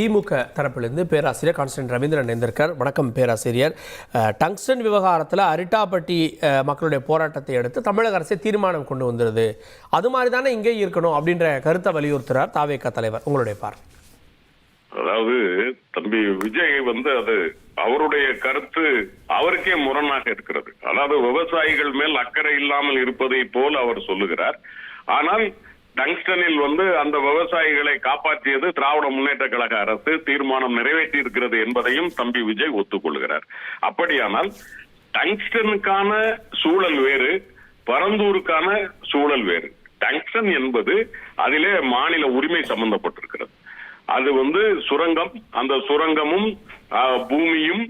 திமுக தரப்பிலிருந்து பேராசிரியர் கான்ஸ்டன்ட் ரவீந்திரன் இணைந்திருக்கார். வணக்கம் பேராசிரியர். டங்ஸ்டன் விவகாரத்தில் அரிட்டாப்பட்டி மக்களுடைய போராட்டத்தை அடுத்து தமிழக அரசு தீர்மானம் கொண்டு வந்துருது. அது மாதிரி தானே இங்கே இருக்கணும் அப்படின்ற கருத்தை வலியுறுத்துறார் தாவேகா தலைவர். உங்களுடைய பார்வை? அதாவது தம்பி விஜய் அது அவருடைய கருத்து அவருக்கே முரணாக இருக்கிறது. அதாவது விவசாயிகள் மேல் அக்கறை இல்லாமல் இருப்பதை போல் அவர் சொல்லுகிறார். ஆனால் டங்ஸ்டனில் அந்த விவசாயிகளை காப்பாற்றியது திராவிட முன்னேற்ற கழக அரசு தீர்மானம் நிறைவேற்றி இருக்கிறது என்பதையும் தம்பி விஜய் ஒத்துக்கொள்கிறார். அப்படியானால் டங்ஸ்டனுக்கான சூழல் வேறு, பரந்தூருக்கான சூழல் வேறு. டங்ஸ்டன் என்பது அதிலே மாநில உரிமை சம்பந்தப்பட்டிருக்கிறது. அது சுரங்கம், அந்த சுரங்கமும் பூமியும்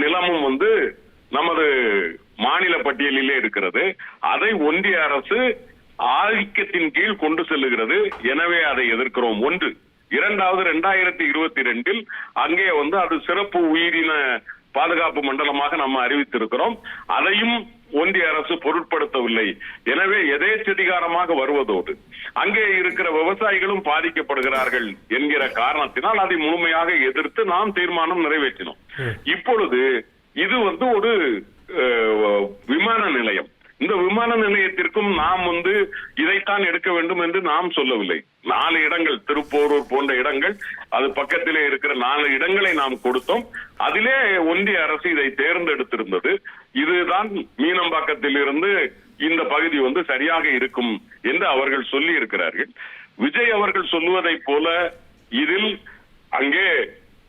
நிலமும் நமது மாநில பட்டியலிலே இருக்கிறது. அதை ஒன்றிய அரசு ஆதிக்கத்தின் கீழ் கொண்டு செல்லுகிறது. எனவே அதை எதிர்க்கிறோம். ஒன்று. இரண்டாவது, 2022 அங்கே அது சிறப்பு உயிரின பாதுகாப்பு மண்டலமாக நம்ம அறிவித்திருக்கிறோம். அதையும் ஒன்றிய அரசு பொருட்படுத்தவில்லை. எனவே எதேச்சதிகாரமாக வருவதோடு அங்கே இருக்கிற விவசாயிகளும் பாதிக்கப்படுகிறார்கள் என்கிற காரணத்தினால் அதை முழுமையாக எதிர்த்து நாம் தீர்மானம் நிறைவேற்றினோம். இப்பொழுது இது ஒரு விமான நிலையம். இந்த விமான நிலையத்திற்கும் நாம் இதைத்தான் எடுக்க வேண்டும் என்று நாம் சொல்லவில்லை. 4 இடங்கள், திருப்போரூர் போன்ற இடங்கள், அது பக்கத்திலே இருக்கிற 4 இடங்களை நாம் கொடுத்தோம். அதிலே ஒன்றிய அரசு இதை தேர்ந்தெடுத்திருந்தது. இதுதான் மீனம்பாக்கத்தில் இருந்து இந்த பகுதி சரியாக இருக்கும் என்று அவர்கள் சொல்லி இருக்கிறார்கள். விஜய் அவர்கள் சொல்லுவதை போல இதில் அங்கே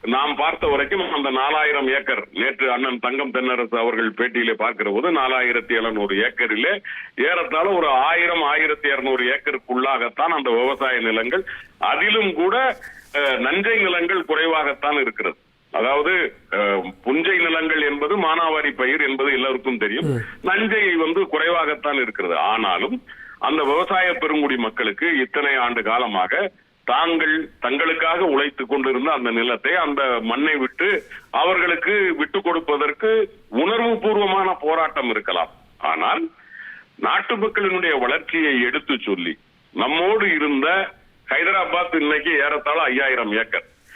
நாம் பார்த்த வரைக்கும் அந்த 4000 ஏக்கர், நேற்று அண்ணன் தங்கம் தென்னரசு அவர்கள் பேட்டியிலே பார்க்கிற போது 4700 ஏக்கரிலே ஏறத்தாழ ஒரு 1000-1200 ஏக்கருக்குள்ளாகத்தான் அந்த விவசாய நிலங்கள். அதிலும் கூட நஞ்சை நிலங்கள் குறைவாகத்தான் இருக்கிறது. அதாவது புஞ்சை நிலங்கள் என்பது மானாவாரி பயிர் என்பது எல்லாருக்கும் தெரியும். நஞ்சை குறைவாகத்தான் இருக்கிறது. ஆனாலும் அந்த விவசாய பெருங்குடி மக்களுக்கு இத்தனை ஆண்டு காலமாக தங்களுக்காக உழைத்துக் கொண்டிருந்த அந்த நிலத்தை, அந்த மண்ணை விட்டு அவர்களுக்கு விட்டு கொடுப்பதற்கு உணர்வு பூர்வமான போராட்டம் இருக்கலாம். ஆனால் நாட்டு மக்களினுடைய வளர்ச்சியை எடுத்து சொல்லி நம்மோடு இருந்த ஹைதராபாத் இன்னைக்கு ஏறத்தாழ 5000 ஏக்கர்,